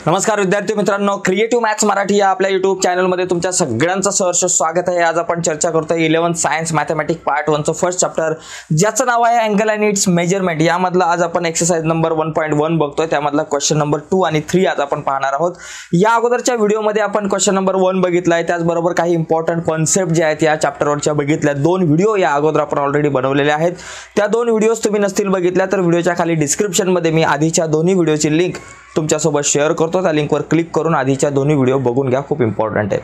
नमस्कार विद्यार्थी मित्रांनो, क्रिएटिव्ह मॅथ्स मराठी या आपल्या YouTube चॅनलमध्ये तुमच्या सगळ्यांचं सहर्ष स्वागत आहे। आज आपण चर्चा करतोय 11th सायन्स मॅथमॅटिक्स पार्ट 1 चं फर्स्ट चॅप्टर ज्याचं नाव आहे अँगल अँड इट्स मेजरमेंट। यामधला आज आपण एक्सरसाइज नंबर 1.1 बघतोय, त्यामधला क्वेश्चन नंबर 2 आणि 3 आज आपण पाहणार आहोत। या अगोदरच्या व्हिडिओमध्ये आपण क्वेश्चन नंबर 1 बघितलाय, त्याचबरोबर काही इंपॉर्टंट कॉन्सेप्ट जे आहेत या चॅप्टरवरच्या बघितल्या। 2 व्हिडिओ या अगोदर आपण ऑलरेडी बनवलेले आहेत। त्या 2 व्हिडिओज तुम्ही नसतील बघितल्या तर व्हिडिओच्या खाली डिस्क्रिप्शन मध्ये मी आधीच्या दोन्ही व्हिडिओची लिंक तुमच्यासोबत शेअर करतो। त्या लिंकवर क्लिक करून आधीच्या दोन्ही व्हिडिओ बघून घ्या, खूप इम्पॉर्टंट आहे।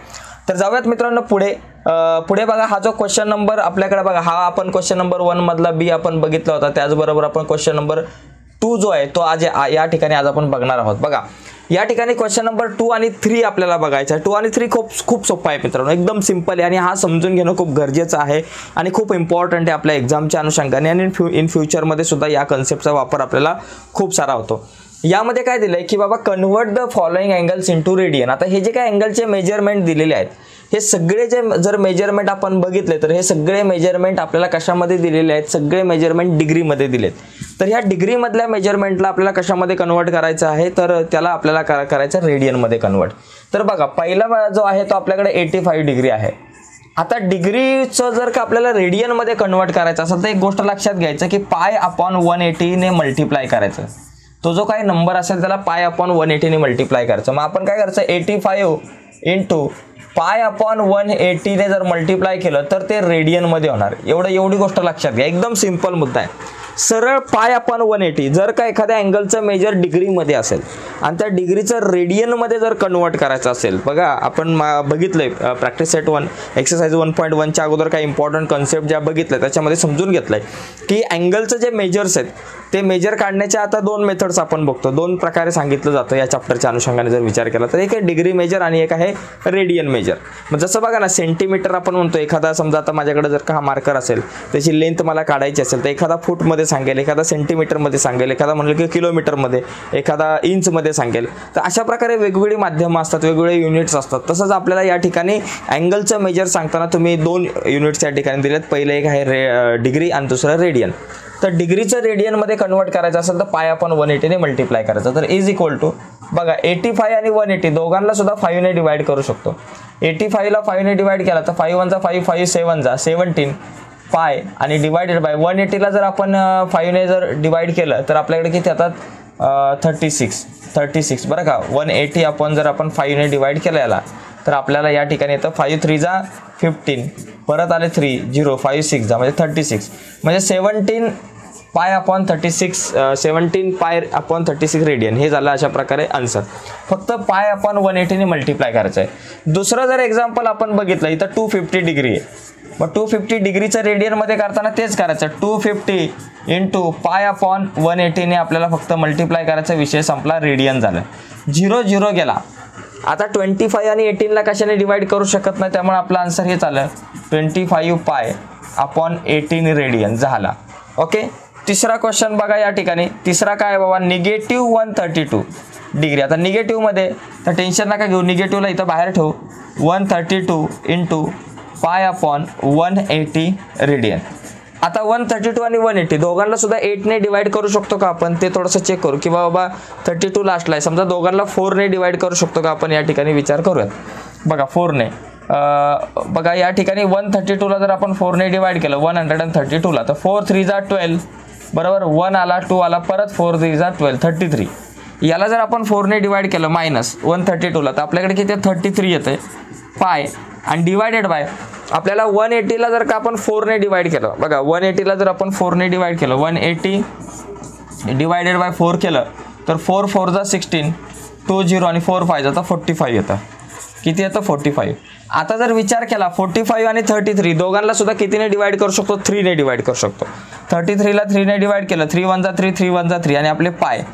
तर जाऊयात मित्रांनो पुढे बघा, हा जो क्वेश्चन नंबर आपल्याकडे बघा, हा आपण क्वेश्चन नंबर 1 मधला बी आपण बघितला होता। त्याचबरोबर आपण क्वेश्चन नंबर 2 जो आहे तो आज या ठिकाणी आज आपण बघणार आहोत। बघा या ठिकाणी क्वेश्चन नंबर 2 आणि 3 आपल्याला बघायचा आहे। 2 आणि 3 खूप सोपा आहे मित्रांनो, एकदम सिंपल आहे आणि हा समजून घेणं खूप गरजेचं आहे आणि खूप इम्पॉर्टंट आहे आपल्या एक्झामच्या अनुषंगाने आणि इन फ्युचरमध्ये सुद्धा या कन्सेप्टचा वापर आपल्याला खूप सारा होतो। यामध्ये काय दिलंय की बाबा convert the following angles into radian. आता हे जे काय अँगलचे मेजरमेंट दिलेले आहेत, हे सगळे जे जर मेजरमेंट आपण बघितले तर हे सगळे मेजरमेंट आपल्याला कशामध्ये दिलेले आहेत, सगळे मेजरमेंट डिग्रीमध्ये दिलेत। तर ह्या डिग्री मधल्या मेजरमेंटला आपल्याला कशामध्ये कन्वर्ट करायचं आहे, तर त्याला आपल्याला करायचं रेडियनमध्ये कन्वर्ट। तर बघा पहिला जो आहे तो आपल्याकडे 85 डिग्री आहे। आता डिग्रीचं जर का आपल्याला रेडियनमध्ये कन्वर्ट करायचं असेल तर एक गोष्ट लक्षात घ्यायचं की π/180 ने मल्टिप्लाय करायचं। तो जो काही नंबर असेल त्याला π/180 ने मल्टिप्लाय करायचं। मग आपण काय करायचं, 85 इंटू π/180 ने जर मल्टिप्लाय केलं तर ते रेडियनमध्ये होणार। एवढी गोष्ट लक्षात घ्या, एकदम सिंपल मुद्दा आहे। सरळ π/180 जर का एखाद्या अँगलचं मेजर डिग्रीमध्ये असेल आणि त्या डिग्रीचं रेडियनमध्ये जर कन्वर्ट करायचं असेल, बघा आपण बघितलंय प्रॅक्टिस सेट 1 एक्सरसाइज 1.1 च्या अगोदर काही इंपॉर्टंट कन्सेप्ट ज्या बघितल्या त्याच्यामध्ये समजून घेतलंय की अँगलचं जे मेजर्स आहेत ते मेजर काढण्याच्या आता 2 मेथड्स आपण बघतो। 2 प्रकारे सांगितलं जातं या चॅप्टरच्या अनुषंगाने जर विचार केला तर एक आहे डिग्री मेजर आणि एक आहे रेडियन मेजर। मग जसं बघा ना, सेंटीमीटर आपण म्हणतो, एखादा समजा आता माझ्याकडे जर का हा मार्कर असेल त्याची लेंथ मला काढायची असेल तर एखादा फूटमध्ये सांगेल, एखादा सेंटीमीटरमध्ये सांगेल, एखादा म्हणलं की किलोमीटरमध्ये, एखादा इंचमध्ये सांगेल। तर अशा प्रकारे वेगवेगळी माध्यमं असतात, वेगवेगळे युनिट्स असतात। तसंच आपल्याला या ठिकाणी अँगलचं मेजर सांगताना तुम्ही 2 युनिट्स या ठिकाणी दिलेत, पहिलं एक आहे डिग्री आणि दुसरं रेडियन। तर डिग्रीचं रेडियनमध्ये कन्वर्ट करायचं असेल तर π/180 ने मल्टिप्लाय करायचं। तर इज इक्वल टू बघा 85 आणि 180 दोघांना सुद्धा 5 ने डिवाइड करू शकतो। 85 ला 5 ने डिवाइड केला तर 5 1 5 5 7 17 पाय आणि डिवाइडेड बाय 180 ला जर आपण 5 ने जर डिवाइड केलं तर आपल्याकडे किती येतात 36 बरं का। 180 आपण जर आपण 5 ने डिवाइड केलं याला तर आपल्याला या ठिकाणी येतं 5 3 जा 15, परत आले 3 0 5 6 जा म्हणजे 36, म्हणजे 17 π/36 रेडियन हे झालं अशा प्रकारे आन्सर। फक्त π/180 ने मल्टिप्लाय करायचं आहे। दुसरं जर एक्झाम्पल आपण बघितलं, इथं 250 डिग्री आहे, मग 250 डिग्रीचं रेडियनमध्ये करताना तेच करायचं, 250 इंटू π/180 ने आपल्याला फक्त मल्टिप्लाय करायचा, विषय संपला, रेडियन झालं। 0 0 गेला। आता 25 आणि 18 ला कशाने डिवाइड करू शकत नाही, त्यामुळे आपलं आन्सर हे झालं 25 π/18 रेडियन झाला। ओके, तिसरा क्वेश्चन बघा या ठिकाणी। तिसरा काय बाबा, -132 डिग्री। आता निगेटिव्हमध्ये तर टेन्शन नका घेऊ, निगेटिव्हला इथं बाहेर ठेवू, 132 इंटू π/180 रेडियन। आता 132 आणि 180 दोघांना सुद्धा 8 ने डिवाइड करू शकतो का आपण, ते थोडंसं चेक करू की बाबा 32 लास्टला आहे, समजा दोघांना 4 ने डिवाइड करू शकतो का आपण, या ठिकाणी विचार करूयात। बघा 4 ने बघा या ठिकाणी 132 ला जर आपण 4 ने डिवाइड केलं 132 ला तर 4 3 जा 12 बरोबर, 1 आला 2 आला, परत 4 3 जा 12 33। याला जर आपण 4 ने डिवाइड केलं मायनस 132 ला तर आपल्याकडे किती 33 येते पाय, आणि डिवायडेड बाय आपल्याला 180 ला जर का आपण 4 ने डिवाइड केलं, बघा 180 ला जर आपण 4 ने डिवाइड केलं, 180 डिवायडेड बाय 4 केलं तर 4 4 जा 16 2 0 आणि 4 5 जाता 45 येतं। किती येतं 45। आता जर विचार केला 45 आणि 33 दोघांना सुद्धा कितीने डिवाइड करू शकतो, 3 ने डिवाइड करू शकतो। 33 ला 3 ने डिवाइड केलं, 3 1 जा 3 3 1 जा 3 आणि आपले पाय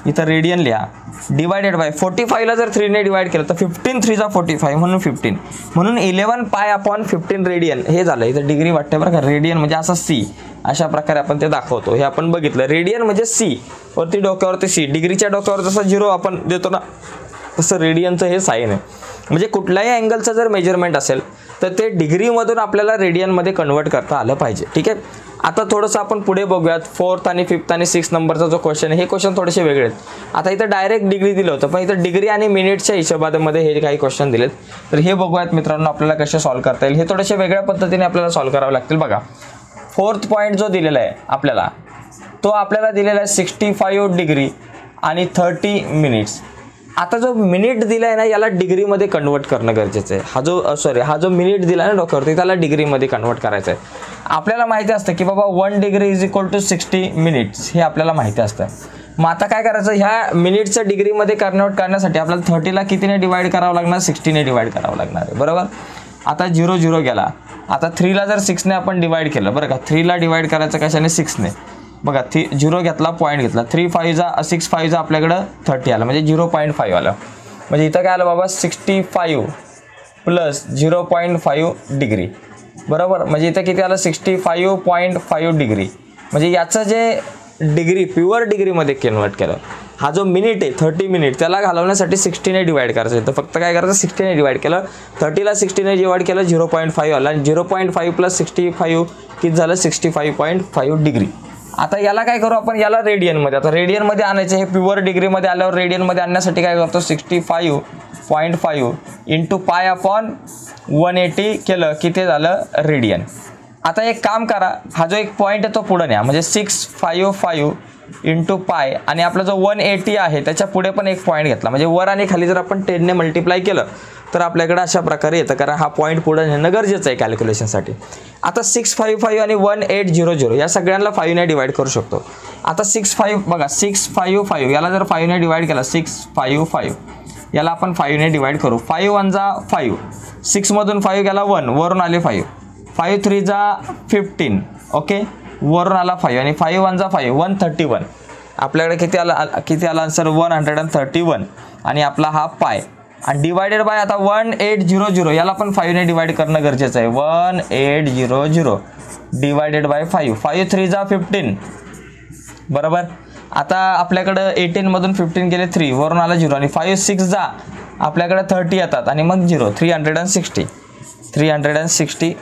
इथं रेडियन लिहा, डिवायडेड बाय 45 ला जर 3 ने डिवाइड केलं तर 15 3 जा 45 म्हणून 15, म्हणून 11 π/15 रेडियन हे झालं। इथं डिग्री वाटते बरं का, रेडियन म्हणजे असं C, अशा प्रकारे आपण ते दाखवतो। हे आपण बघितलं, रेडियन म्हणजे C वरती डोक्यावरती C, डिग्रीच्या डोक्यावर जसं 0 आपण देतो ना तसं रेडियनचं हे साइन आहे। म्हणजे कुठल्याही अँगलचं जर मेजरमेंट असेल तर ते डिग्रीमधून आपल्याला रेडियनमध्ये कन्वर्ट करता आलं पाहिजे, ठीक आहे। आता थोडंसं आपण पुढे बघूयात 4th आणि 5th आणि 6th नंबरचा जो क्वेश्चन आहे, हे क्वेश्चन थोडेसे वेगळे आहेत. आता इथं डायरेक्ट डिग्री दिलं होतं, पण इथं डिग्री आणि मिनिटच्या हिशोबामध्ये हे काही क्वेश्चन दिलेत. तर हे बघूयात मित्रांनो आपल्याला कसे सॉल्व्ह करता येईल. हे थोडेसे वेगळ्या पद्धतीने आपल्याला सॉल्व्ह करावे लागतील. बघा 4th पॉईंट जो दिलेला आहे आपल्याला, तो आपल्याला दिलेला आहे 65 डिग्री आणि 30 मिनिट्स. आता जो मिनिट दिला आहे ना, याला डिग्रीमध्ये कन्वर्ट करणं गरजेचं आहे. हा जो मिनिट दिला आहे ना डोक्यावरती, त्याला डिग्रीमध्ये कन्वर्ट करायचं आहे. आपल्याला माहिती असतं की बाबा 1 degree is equal to 60 minutes, हे आपल्याला माहिती असतं. मग आता काय करायचं, ह्या मिनिटचं डिग्रीमध्ये कन्वर्ट करण्यासाठी आपल्याला 30ला कितीने डिवाइड करावं लागणार, 60ने डिवाइड करावं लागणार आहे, बरोबर. आता 0 0 गेला. आता 3ला जर 6ने आपण डिवाइड केलं, बरं का, 3ला डिवाइड करायचं कशाने, 6ने. बघा 0 घेतला, पॉईंट घेतला, 6 5 जा आपल्याकडं 30 आलं, म्हणजे 0.5 आलं. म्हणजे इथं काय आलं बाबा, 65 प्लस 0.5 डिग्री, बरोबर. म्हणजे इथं किती आलं, 65.5 डिग्री. म्हणजे याचं जे डिग्री प्युअर डिग्रीमध्ये कन्वर्ट केलं, हा जो मिनिट आहे 30 मिनिट, त्याला घालवण्यासाठी 60ने डिवाइड करायचं. तर फक्त काय करायचं, 60ने डिवाइड केलं, 30ला 60ने डिवाइड केलं, 0.5 आला. आणि 0.5 प्लस 65 किती झालं, 65.5 डिग्री. आता याला काय करू आपण, याला रेडियनमध्ये, आता रेडियनमध्ये आणायचं. हे प्युअर डिग्रीमध्ये आल्यावर रेडियनमध्ये आणण्यासाठी काय करतो, 65.5 इंटू पाय अपॉन 180 केलं की ते झालं रेडियन. आता एक काम करा, हा जो एक पॉईंट आहे तो पुढे न्या, म्हणजे 655 इंटू पाय, आणि आपला जो 180 आहे त्याच्या पुढे पण एक पॉईंट घेतला, म्हणजे वर आणि खाली जर आपण 10ने मल्टिप्लाय केलं तर आपल्याकडे अशा प्रकारे येतं, कारण हा पॉईंट पुढे नेणं गरजेचं आहे कॅल्क्युलेशनसाठी. आता 655 आणि 1800 या सगळ्यांना 5ने डिवाइड करू शकतो. आता 655 याला जर 5ने डिवाइड केला, 655 याला आपण 5ने डिवाइड करू. 5 1 जा 5, 6 मधून 5 गेला 1, वरून आले 5, 5 3 जा 15, ओके, वरून आला 5, आणि 5 1 जा 5, 131. आपल्याकडे किती आला आन्सर, 131. आणि आपला हा पाय, आणि डिवायडेड बाय आता 1800 याला पण 5ने डिवाइड करणं गरजेचं आहे. 1800 डिवायडेड बाय 5, 5 3 जा 15, बरोबर. आता आपल्याकडं 18 मधून 15 गेले 3, वरून आला 0, आणि 5 6 जा आपल्याकडे 30 येतात, आणि मग 0, 360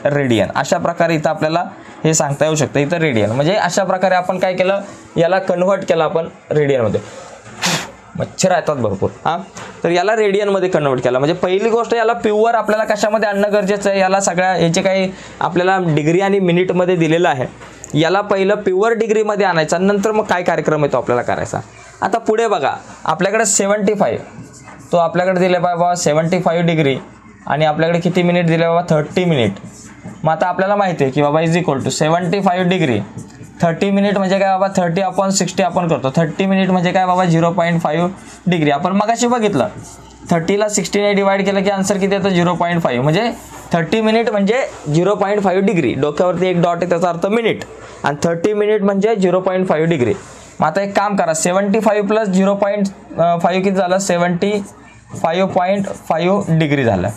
रेडियन. अशा प्रकारे इथं आपल्याला हे सांगता येऊ शकतं. इथं रेडियन म्हणजे अशा प्रकारे आपण काय केलं, याला कन्व्हर्ट केलं आपण रेडियनमध्ये. मच्छर येतात भरपूर, हां. तर याला रेडियनमध्ये कन्वर्ट केला. म्हणजे पहिली गोष्ट, याला प्युअर आपल्याला कशामध्ये आणणं गरजेचं आहे, याला सगळ्या याचे काही आपल्याला डिग्री आणि मिनिटमध्ये दिलेलं आहे, याला पहिलं प्युअर डिग्रीमध्ये आणायचं, नंतर मग काय कार्यक्रम आहे तो आपल्याला करायचा. आता पुढे बघा, आपल्याकडे 75 तो आपल्याकडे दिले बाबा 75 डिग्री, आणि आपल्याकडे किती मिनिट दिले बाबा, 30 मिनिट. मग आता आपल्याला माहिती आहे की बाबा is equal to 75 degree 30 minute म्हणजे काय बाबा, 30/60 आपण करतो. 30 मिनिट म्हणजे काय बाबा, 0.5 डिग्री. आपण मगाशी बघितलं, 30ला 60ने डिवाइड केलं की आन्सर किती येतं, 0.5. म्हणजे 30 मिनिट म्हणजे 0.5 डिग्री. डोक्यावरती एक डॉट आहे, त्याचा अर्थ मिनिट, आणि 30 मिनिट म्हणजे 0.5 डिग्री. मग आता एक काम करा, 75 प्लस 0.5 किती झालं, 75.5 डिग्री झालं.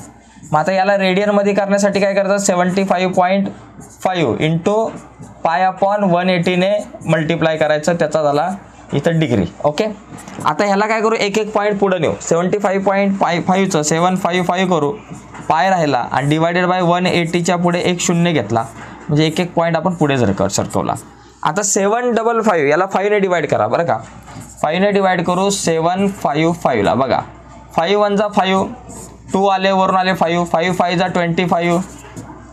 मग आता याला रेडियनमध्ये करण्यासाठी काय करतात, 75.5 इंटू पाय अपॉन 180ने मल्टिप्लाय करायचं, त्याचा झाला इथं डिग्री, ओके. आता ह्याला काय करू, एक पॉईंट पुढे नेऊ. 75.5चं 755 करू, पाय राहिला, आणि डिवायडेड बाय 180च्या पुढे एक 0 घेतला, म्हणजे एक पॉईंट आपण पुढे जर सरकवला. आता 755 याला 5ने डिवाइड करा, बरं का. 5ने डिवाइड करू 755ला. बघा 5 1 जा 5, 2 आले, वरून आले 5, 5 5 जा 25,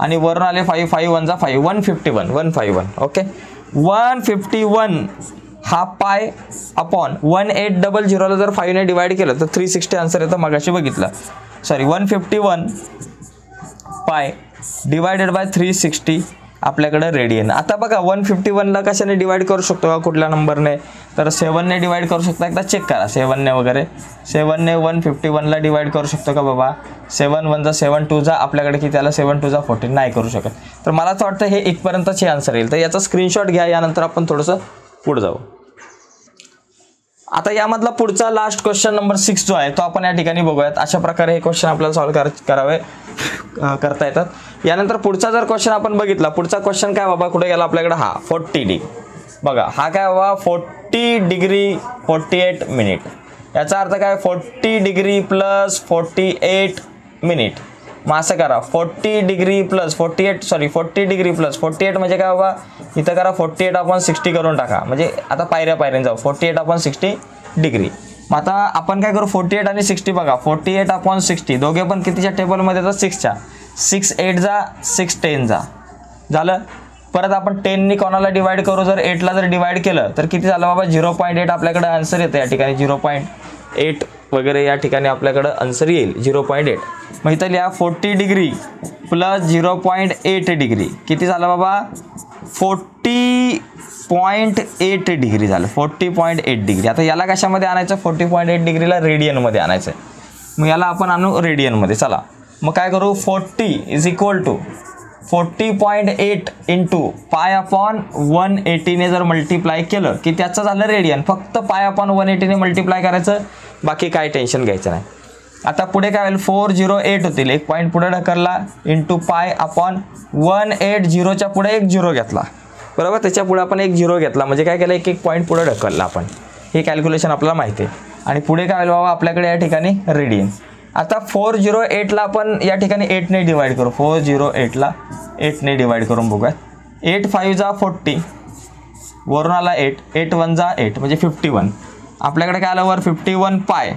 आणि वरून आले 5, 5 1 जा 5, 151, ओके. 151 हा पाय अपॉन 1800ला जर 5ने डिवाइड केलं तर 360 आन्सर येतं. मगाशी बघितलं, 151 पाय डिवायडेड बाय 360 आपल्याकडे रेडियन. आता बघा 151ला कशाने डिवाइड करू शकतो का, कुठल्या नंबरने, तर 7ने डिवाइड करू शकता. एकदा चेक करा 7ने वगैरे, 7ने 151ला डिवाइड करू शकतो का बाबा. 7 1 जा 7 2 जा आपल्याकडे किती आला, 7 2 जा 14, नाही करू शकत. तर मला असं वाटतं हे इथपर्यंतच हे आन्सर येईल. तर याचा स्क्रीनशॉट घ्या, यानंतर आपण थोडंसं पुढे जाऊ. आता यामधला पुढचा लास्ट क्वेश्चन नंबर 6 जो आहे तो आपण या ठिकाणी बघूयात. अशा प्रकारे हे क्वेश्चन आपल्याला सॉल्व्ह करता येतात. यानंतर पुढचा जर क्वेश्चन आपण बघितला, पुढचा क्वेश्चन काय बाबा, कुठे गेला आपल्याकडे, हा 40 डिग्री. बघा हा काय बाबा, 40 डिग्री 48 मिनिट. याचा अर्थ काय, 40 डिग्री प्लस 48 मिनिट मग असं करा 40 डिग्री प्लस 40 डिग्री प्लस 48 म्हणजे काय बाबा, इथं करा 48/60 करून टाका, म्हणजे आता पायऱ्या जाऊ 48/60 डिग्री. मग आता आपण काय करू, 48 आणि 60 बघा, 48/60 दोघे पण कितीच्या टेबलमध्ये येतात, 6च्या. 6 8 जा 6 10 जा झालं. परत आपण 10नी कोणाला डिवाइड करू, जर 8ला जर डिवाइड केलं तर किती झालं बाबा, 0.8 आपल्याकडे आन्सर येतं या ठिकाणी, 0.8 वगैरे या ठिकाणी आपल्याकडं आन्सर येईल 0.8. मग इथं लिहा 40 डिग्री प्लस 0.8 डिग्री किती झालं बाबा, 40.8 डिग्री झालं, 40.8 डिग्री. आता याला कशामध्ये आणायचं, 40.8 डिग्रीला रेडियनमध्ये आणायचं आहे. मग याला आपण आणू रेडियनमध्ये. चला मग काय करू, 40 इज इक्वल टू 40.8 इंटू π/180 जर मल्टिप्लाय केलं की त्याचं झालं रेडियन. फक्त π/180 मल्टिप्लाय करायचं, बाकी काय टेन्शन घ्यायचं नाही. आता पुढे काय होईल, 408 होतील, एक पॉईंट पुढे ढकलला, इंटू π/180च्या पुढे एक 0 घेतला, बरोबर. त्याच्या पुढे आपण एक 0 घेतला म्हणजे काय केलं, एक पॉईंट पुढे ढकलला आपण. हे कॅल्क्युलेशन आपल्याला माहिती आहे. आणि पुढे काय होईल बाबा, आपल्याकडे या ठिकाणी रेडियन. आता 408ला आपण या ठिकाणी 8ने डिवाइड करू, 408ला 8ने डिवाइड करून बघूयात. 8 5 जा 40, वरून आला 8, 8 1 जा 8 म्हणजे 51. आपल्याकडे काय आलं वर 51 पाय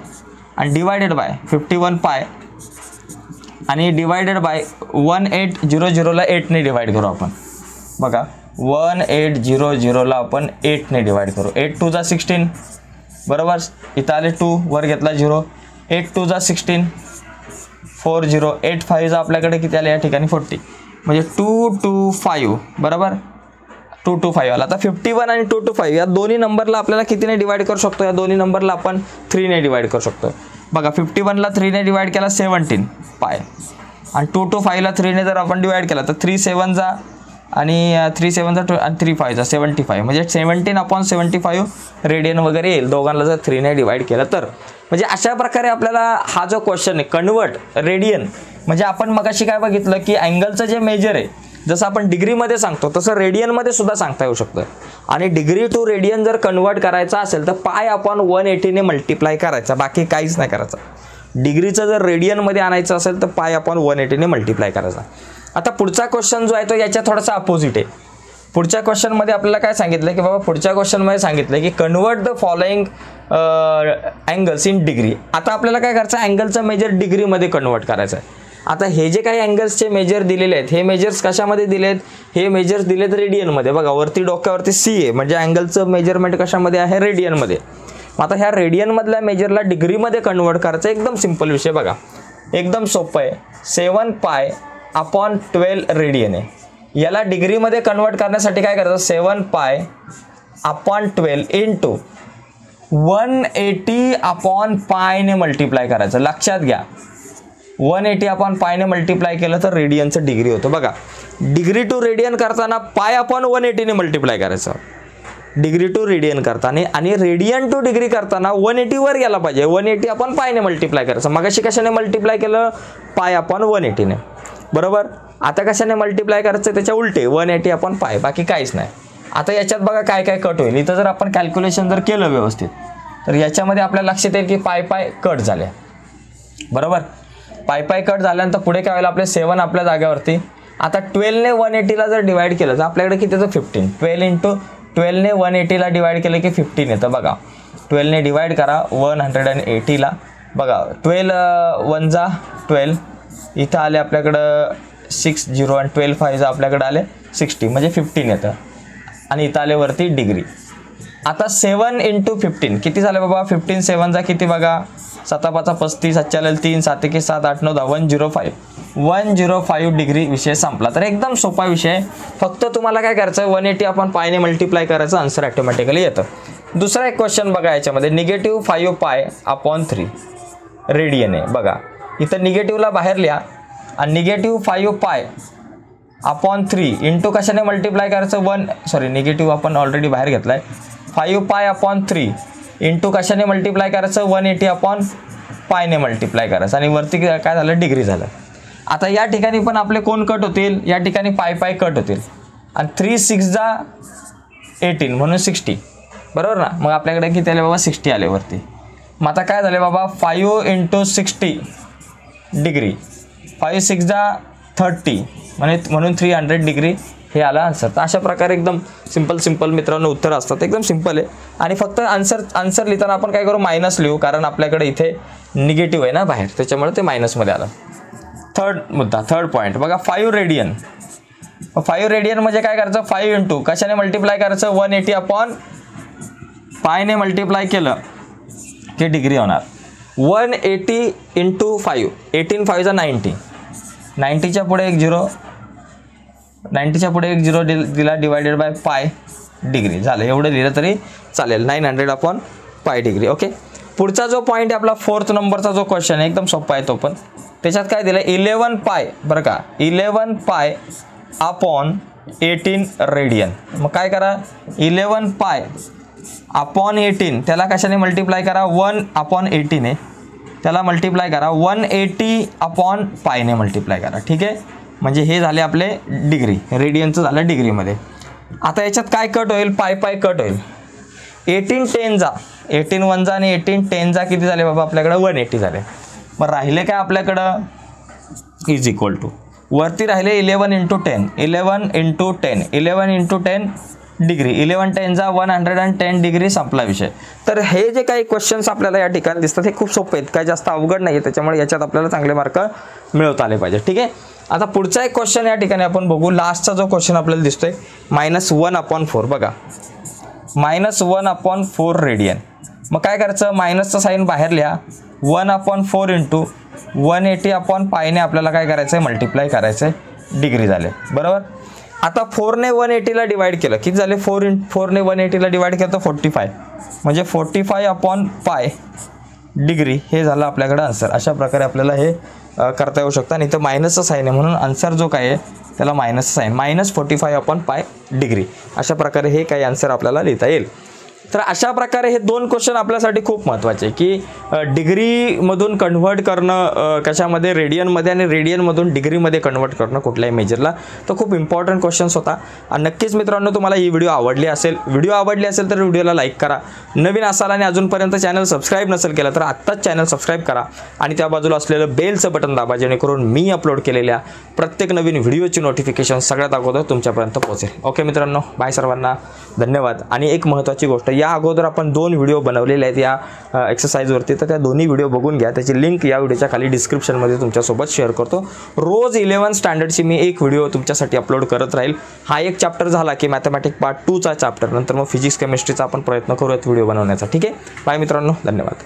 आणि डिवायडेड बाय 51 पाय आणि डिवायडेड बाय 1800ला 8ने डिवाइड करू आपण. बघा 1800ला आपण 8ने डिवाइड करू. 8 2 जा 16, बरोबर. इथं आले 2, वर घेतला 0, 8 2 जा 16, 40, 8 5 जा आपल्याकडे किती आले या ठिकाणी 40, म्हणजे 225, बरोबर. 225 आला. आता 51 आणि 225 या दोन्ही नंबरला आपल्याला कितीने डिवाइड करू शकतो, या दोन्ही नंबरला आपण 3ने डिवाइड करू शकतो. बघा 51ला 3ने डिवाइड केला 17 पाय आणि 225ला 3ने जर आपण डिवाइड केला तर 3 7 जा आणि 3 7 जा आणि 3 5 जा 75, म्हणजे 17/75 रेडियन वगैरे येईल दोघांना जर 3ने डिवाइड केलं तर. म्हणजे अशा प्रकारे आपल्याला हा जो क्वेश्चन आहे कन्वर्ट रेडियन, म्हणजे आपण मगाशी काय बघितलं की अँगलचं जे मेजर आहे जसं आपण डिग्रीमध्ये सांगतो तसं रेडियनमध्ये सुद्धा सांगता येऊ शकतं. आणि डिग्री टू रेडियन जर कन्वर्ट करायचा असेल तर π/180ने मल्टिप्लाय करायचा, बाकी काहीच नाही करायचं. डिग्रीचं जर रेडियनमध्ये आणायचं असेल तर π/180ने मल्टिप्लाय करायचा. आता पुढचा क्वेश्चन जो आहे तो याच्या थोडासा अपोजिट आहे. पुढच्या क्वेश्चनमध्ये आपल्याला काय सांगितलं की बाबा, पुढच्या क्वेश्चनमध्ये सांगितलं की convert the following angles in degree. आता आपल्याला काय करायचं, अँगलचं मेजर डिग्रीमध्ये कन्वर्ट करायचं आहे. आता हे जे काही अँगल्सचे मेजर दिलेले आहेत हे मेजर्स कशामध्ये दिलेत, हे मेजर्स दिलेत रेडियनमध्ये. बघा वरती डोक्यावरती सी आहे म्हणजे अँगलचं मेजरमेंट कशामध्ये आहे, रेडियनमध्ये. आता ह्या रेडियनमधल्या मेजरला डिग्रीमध्ये कन्वर्ट करायचं, एकदम सिंपल विषय. बघा एकदम सोपं आहे. 7 π/12 रेडियन आहे. याला डिग्रीमध्ये कन्वर्ट करण्यासाठी काय करायचं, 7 π/12 इंटू 180/π ने मल्टिप्लाय करायचं. लक्षात घ्या 180/π ने मल्टिप्लाय केलं तर रेडियनचं डिग्री होतं. बघा डिग्री टू रेडियन करताना π/180ने मल्टिप्लाय करायचं डिग्री टू रेडियन करताना, आणि रेडियन टू डिग्री करताना 180 वर गेला पाहिजे, 180/π ने मल्टिप्लाय करायचं. मगाशी कशाने मल्टिप्लाय केलं, π/180ने, बरोबर. आता कशाने मल्टिप्लाय करायचं, त्याच्या उलटे 180/π, बाकी काहीच नाही. आता याच्यात बघा काय काय कट होईल. इथं जर आपण कॅल्क्युलेशन जर केलं व्यवस्थित तर याच्यामध्ये आपल्याला लक्षात येईल की पाय कट झाले, बरोबर. पाय कट झाल्यानंतर पुढे काय होईल, आपले 7 आपल्या जागेवरती. आता 12ने 180ला जर डिवाइड केलं तर आपल्याकडे किती येतं, 15. 12 इंटू 12ने 180ला डिवाइड केलं की 15 येतं. बघा 12ने डिवाइड करा 180ला. बघा 12 1 जा 12, इथं आले आपल्याकडं 6 0 आणि 12 5 आपल्याकडे आले 60 म्हणजे 15 येतं. आणि इथं आले वरती डिग्री. आता 7 इंटू 15 किती झालं बाबा, 15 7 जा किती बघा, 7 5 35, 7 3 7 1 7 8 9 10 105 डिग्री. विषय संपला. तर एकदम सोपा विषय. फक्त तुम्हाला काय करायचं, 180/π ने मल्टिप्लाय करायचं, आन्सर ऑटोमॅटिकली येतं. दुसरा एक क्वेश्चन बघा याच्यामध्ये, -5π/3 रेडियन आहे. बघा इथं निगेटिव्हला बाहेर लिहा आणि -5π/3 इंटू कशाने मल्टिप्लाय करायचं, निगेटिव्ह आपण ऑलरेडी बाहेर घेतलाय. 5π/3 इंटू कशाने मल्टिप्लाय करायचं, 180/π ने मल्टिप्लाय करायचं आणि वरती काय झालं, डिग्री झालं. आता या ठिकाणी पण आपले कोण कट होतील, या ठिकाणी पाय कट होतील आणि 3 6 जा 18 म्हणून 60, बरोबर ना. मग आपल्याकडे किती आले बाबा, 60 आले वरती. मग आता काय झाले बाबा, 5 इंटू 60 डिग्री 5 6 30 म्हणून 300 डिग्री हे आला आन्सर. तर अशा प्रकारे एकदम सिंपल मित्रांनो उत्तर असतात, एकदम सिंपल आहे. आणि फक्त आन्सर लिहिताना आपण काय करू, मायनस लिहू, कारण आपल्याकडे इथे निगेटिव्ह आहे ना बाहेर, त्याच्यामुळे ते मायनसमध्ये आलं. थर्ड पॉईंट बघा, 5 रेडियन. 5 रेडियन म्हणजे काय करायचं, 5 इंटू कशाने मल्टिप्लाय करायचं, 180 अपॉन पायने मल्टिप्लाय केलं की डिग्री होणार. 180 इंटू 5, 18 5 90, 90च्या पुढे एक झिरो, 90च्या पुढे एक झिरो दिला, डिवायडेड बाय पाय डिग्री झालं. एवढं लिहिलं तरी चालेल, 900 अपॉन पाय डिग्री. ओके, पुढचा जो पॉईंट आहे आपला 4th नंबरचा जो क्वेश्चन आहे, एकदम सोपा आहे तो पण. त्याच्यात काय दिलं, 11 पाय बरं का, 11 पाय अपॉन 18 रेडियन. मग काय करा, 11 पाय अपॉन 18 त्याला कशाने मल्टिप्लाय करा, 1 अपॉन 18 आहे, त्याला मल्टिप्लाय करा 180 अपॉन पायने मल्टिप्लाय करा. ठीक आहे, म्हणजे हे झाले आपले डिग्री, रेडियनचं झालं डिग्रीमध्ये. आता याच्यात काय कट होईल, पाय कट होईल. 18 10 जा, 18 1 जा आणि 18 10 जा किती झाले बाबा आपल्याकडं, 180 झाले. मग राहिले काय आपल्याकडं, इज इक्वल टू वरती राहिले 11 इंटू 10, 11 इंटू 10, 11 इंटू 10 डिग्री, 11 10 जा 110 डिग्री, संपला विषय. तर हे जे काही क्वेश्चन्स आपल्याला या ठिकाणी दिसतात हे खूप सोपे आहेत, काय जास्त अवघड नाही आहे, त्याच्यामुळे याच्यात आपल्याला चांगले मार्क मिळवता आले पाहिजे. ठीक आहे, आता पुढचा एक क्वेश्चन या ठिकाणी आपण बघू. लास्टचा जो क्वेश्चन आपल्याला दिसतोय, -1/4 बघा, -1/4 रेडियन. मग काय करायचं, मायनसचं साईन बाहेर लिहा, 1/4 इंटू 180 अपॉन पायने आपल्याला काय करायचं आहे, मल्टिप्लाय करायचं आहे, डिग्री झाले बरोबर. आता 4ने 180ला डिवाइड केलं, किती झाले, 4ने 180ला डिवाइड केलं तर 45, म्हणजे 45 अपॉन पाय डिग्री हे झालं आपल्याकडं आन्सर. अशा प्रकारे आपल्याला हे करता येऊ शकतं. आणि इथं मायनसचं साईन आहे म्हणून आन्सर जो काय आहे त्याला minus sine, -45 upon pi degree. अशा प्रकारे हे काही आन्सर आपल्याला लिहिता येईल. तर अशा प्रकारे हे 2 क्वेश्चन आपल्यासाठी खूप महत्त्वाचे, की डिग्रीमधून कन्व्हर्ट करणं कशामध्ये, रेडियनमध्ये, आणि रेडियनमधून डिग्रीमध्ये कन्व्हर्ट करणं कुठल्याही मेजरला. तर खूप इम्पॉर्टंट क्वेश्चन्स होता. आणि नक्कीच मित्रांनो तुम्हाला ही व्हिडिओ आवडली असेल तर व्हिडिओला लाईक करा. नवीन असाल आणि अजूनपर्यंत चॅनल सबस्क्राईब नसेल केलं तर आत्ताच चॅनल सबस्क्राईब करा आणि त्या बाजूला असलेलं बेलचं बटन दाबा, जेणेकरून मी अपलोड केलेल्या प्रत्येक नवीन व्हिडिओची नोटिफिकेशन सगळ्यात अगोदर तुमच्यापर्यंत पोहोचेल. ओके मित्रांनो, बाय सर्वांना, धन्यवाद. आणि एक महत्त्वाची गोष्ट, या अगोदर आपण 2 व्हिडिओ बनवलेले आहेत या एक्सरसाइजवरती, तर त्या दोन्ही व्हिडिओ बघून घ्या. त्याची लिंक या व्हिडिओच्या खाली डिस्क्रिप्शनमध्ये तुमच्यासोबत शेअर करतो. रोज 11 स्टँडर्डची मी एक व्हिडिओ तुमच्यासाठी अपलोड करत राहील. हा एक चॅप्टर झाला की मॅथमॅटिक्स पार्ट 2चा चॅप्टर, नंतर मग फिजिक्स केमिस्ट्रीचा आपण प्रयत्न करूयात व्हिडिओ बनवण्याचा. ठीक आहे, बाय मित्रांनो, धन्यवाद.